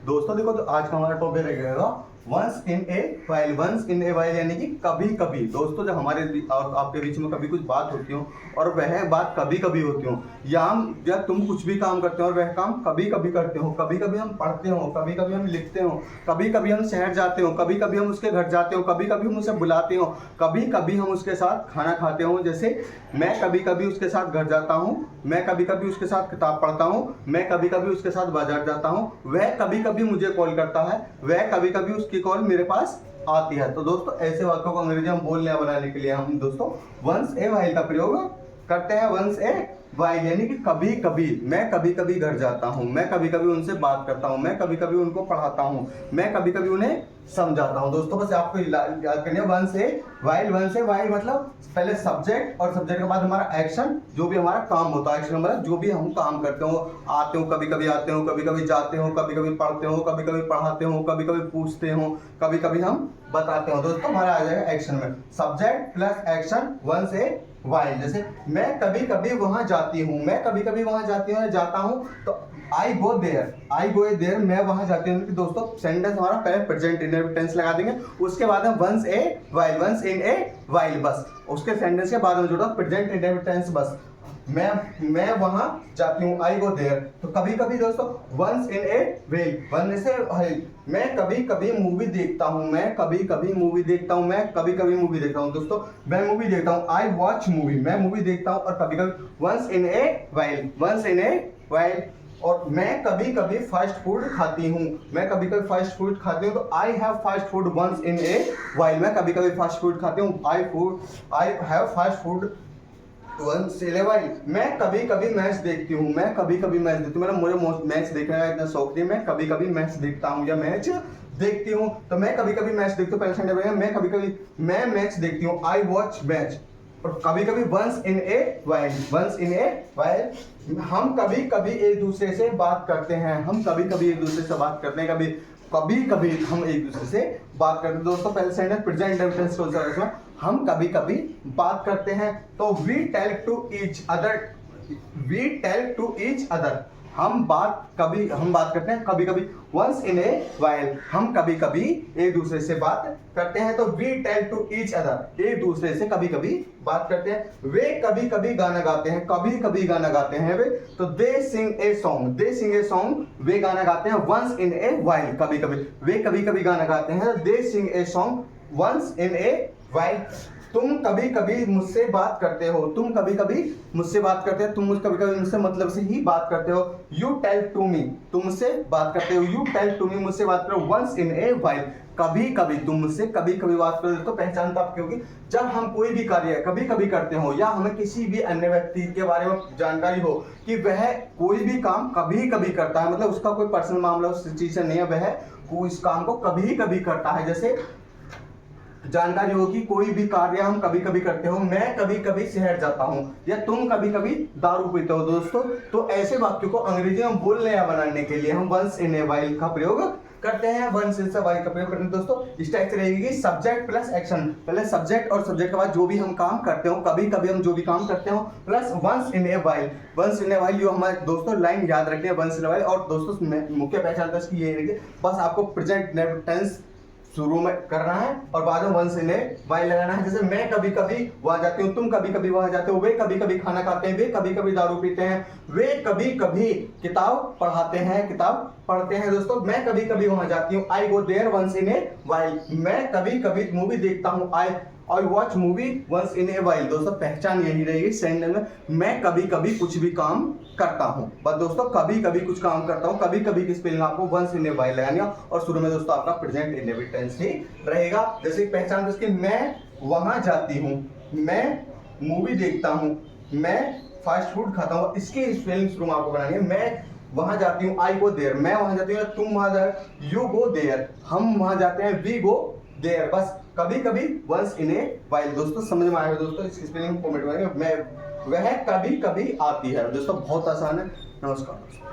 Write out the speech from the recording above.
दोस्तों देखो, तो आज का हमारा टॉपिक रहेगा once in a while. Once in a while यानी कि कभी कभी। दोस्तों जब हमारे और आपके बीच में कभी कुछ बात होती हो और वह बात कभी कभी होती हो, या हम जब तुम कुछ भी काम करते हो और वह काम कभी कभी करते हो, कभी कभी हम पढ़ते हो, कभी कभी हम लिखते हो, कभी कभी हम शहर जाते हो, कभी कभी हम उसके घर जाते हो, कभी कभी हम उसे बुलाते हो, कभी कभी हम उसके साथ खाना खाते हो। जैसे मैं कभी कभी उसके साथ घर जाता हूँ, मैं कभी कभी उसके साथ किताब पढ़ता हूँ, मैं कभी कभी उसके साथ बाजार जाता हूँ, वह कभी कभी मुझे कॉल करता है, वह कभी कभी उसकी कॉल मेरे पास आती है। तो दोस्तों ऐसे वाक्यों को अंग्रेजी में बोलने बनाने के लिए हम दोस्तों वंस ए वाइल का प्रयोग करते हैं। वंस ए वाइल यानी कि कभी कभी। मैं कभी कभी घर जाता हूँ, मैं कभी कभी उनसे बात करता हूँ, मैं कभी कभी उनको पढ़ाता हूँ, मैं कभी कभी उन्हें समझाता हूँ। दोस्तों बस आपको याद करनी है once a while. Once a while मतलब पहले सब्जेक्ट और सब्जेक्ट के बाद हमारा एक्शन, जो भी हमारा काम होता है। एक्शन मतलब जो भी हम काम करते हो, आते हो, कभी कभी आते हो, कभी कभी जाते हो, कभी कभी पढ़ते हो, कभी कभी पढ़ाते हो, कभी कभी पूछते हो, कभी कभी हम बताते हो। दोस्तों हमारा आ जाएगा एक्शन में subject plus action once a while. जैसे मैं कभी कभी वहां जाती हूँ, मैं कभी कभी वहां जाती हूँ या जाता हूँ, तो आई go there, I go there, मैं वहां जाती हूँ। दोस्तों सेंटेंस हमारा पहले प्रेजेंट इंडेफिनिट टेंस लगा देंगे, उसके बाद हम once a while, once in a while, बस उसके सेंटेंस के बाद में जोड़ा प्रेजेंट इंडेफिनिट टेंस। बस मैं वहां जाती हूँ, आई गो देयर। तो कभी कभी दोस्तों once in a while, one से मैं कभी कभी मूवी देखता हूँ, मैं कभी कभी मूवी देखता हूँ, मैं कभी कभी मूवी देखता हूँ। दोस्तों मैं मूवी देखता हूँ, आई वॉच मूवी, मैं मूवी देखता हूँ। और कभी कभी once in a while, once in a while. और मैं कभी कभी फास्ट फूड खाती हूँ, मैं कभी कभी फास्ट फूड खाती हूँ। तो I have fast food once in a while, मैं कभी कभी फास्ट फूड खाती हूँ, I have fast food once in a while. मैं कभी कभी मैच देखती हूँ, मैं कभी कभी मैच देखती हूँ, मुझे मैच देखने का इतना शौक नहीं, मैं कभी कभी मैच देखता हूँ या मैच देखती हूँ। तो मैं कभी कभी मैच देखती हूँ, पहले सेंटेंस में मैं कभी कभी मैं मैच देखती हूँ, आई वॉच मैच। और कभी कभी once in a while, once in a while. हम कभी कभी एक दूसरे से बात करते हैं, हम कभी कभी एक दूसरे से बात करते हैं, कभी कभी कभी हम एक दूसरे से बात करते हैं। दोस्तों पहले सेंटेंस प्रेजेंट टेंस को समझना, हम कभी कभी बात करते हैं। तो we tell to each other, we tell to each other, हम बात करते हैं कभी कभी। वंस इन ए वाइल, हम कभी कभी एक दूसरे से बात करते हैं। तो we tell to each other, एक दूसरे से कभी कभी बात करते हैं। वे कभी कभी गाना गाते हैं, कभी कभी गाना गाते हैं वे। तो दे sing a song, they sing a song, वे गाना गाते हैं वंस इन ए वाइल, कभी कभी। वे कभी कभी गाना गाते हैं, they sing a song once in a while. तुम कभी कभी मुझसे बात करते हो, तुम कभी कभी मुझसे बात करते हो, तुम मुझ कभी कभी मुझसे मतलब से ही बात करते हो। यू टेल टू मी, तुम मुझसे बात करते हो, यू टेल टू मी, मुझसे बात करो वंस इन ए वाइल, कभी कभी। तुम मुझसे कभी कभी बात करो तो पहचान तब क्योंकि जब हम कोई भी कार्य कभी कभी करते हो, या हमें किसी भी अन्य व्यक्ति के बारे में जानकारी हो कि वह कोई भी काम कभी कभी करता है, मतलब उसका कोई पर्सनल मामला उस चीज से नहीं है, वह इस काम को कभी कभी करता है। जैसे जानकारी हो कि कोई भी कार्य हम कभी कभी करते हो, मैं कभी कभी शहर जाता हूँ, या तुम कभी कभी दारू पीते हो। दोस्तों तो ऐसे वाक्यों को अंग्रेजी में बोलने या बनाने के लिए हम वंस इन ए वाइल का प्रयोग करते हैं, वंस इन ए वाइल का प्रयोग करते हैं। दोस्तों स्ट्रक्चर रहेगी सब्जेक्ट प्लस एक्शन, पहले सब्जेक्ट और सब्जेक्ट के बाद जो भी हम काम करते हो, कभी कभी हम जो भी काम करते हो, plus once in a while. Once in a while जो हमारे दोस्तों लाइन याद रखनी है, वंस इन ए वाइल। और दोस्तों मुख्य पहचान इसकी ये रहेगी, बस आपको प्रेजेंट टेंस शुरू में करना है और बाद में वंस इन ए वाइल लगाना है। जैसे मैं कभी कभी वहां जाती हूँ, तुम कभी कभी वहां जाते हो, वे कभी कभी खाना खाते हैं, वे कभी कभी दारू पीते हैं, वे कभी कभी किताब पढ़ाते हैं, किताब पढ़ते हैं। दोस्तों मैं कभी कभी वहां जाती हूँ, I go there once in a while. मैं कभी कभी मूवी देखता हूँ, I watch movie once in a while. दोस्तों पहचान यही रहेगी सेंटेंस में, मैं कभी कभी कुछ भी काम करता हूँ। बस दोस्तों कभी कभी कुछ काम करता हूँ, कभी कभी की स्पेलिंग आपको वंस इन ए वाइल लगानी है, और शुरू में दोस्तों आपका प्रेजेंट इंडेफिनिट टेंस ही रहेगा। जैसे पहचान इसकी, मैं वहां जाती हूँ, मैं मूवी देखता हूँ, मैं फास्ट फूड खाता हूँ, इसकी स्पेलिंग शुरू में आपको बनानी है। मैं वहां जाती हूँ, आई गो देयर, मैं वहां जाती हूँ, तुम वहां जाते, यू गो देयर, हम वहां जाते हैं, वी गो देयर। बस कभी कभी वंस इन ए वाइल। दोस्तों समझ में आएगा दोस्तों, इसकी स्पेलिंग कमेंट करेंगे। मैं वह कभी कभी आती है। दोस्तों बहुत आसान है। नमस्कार दोस्तों।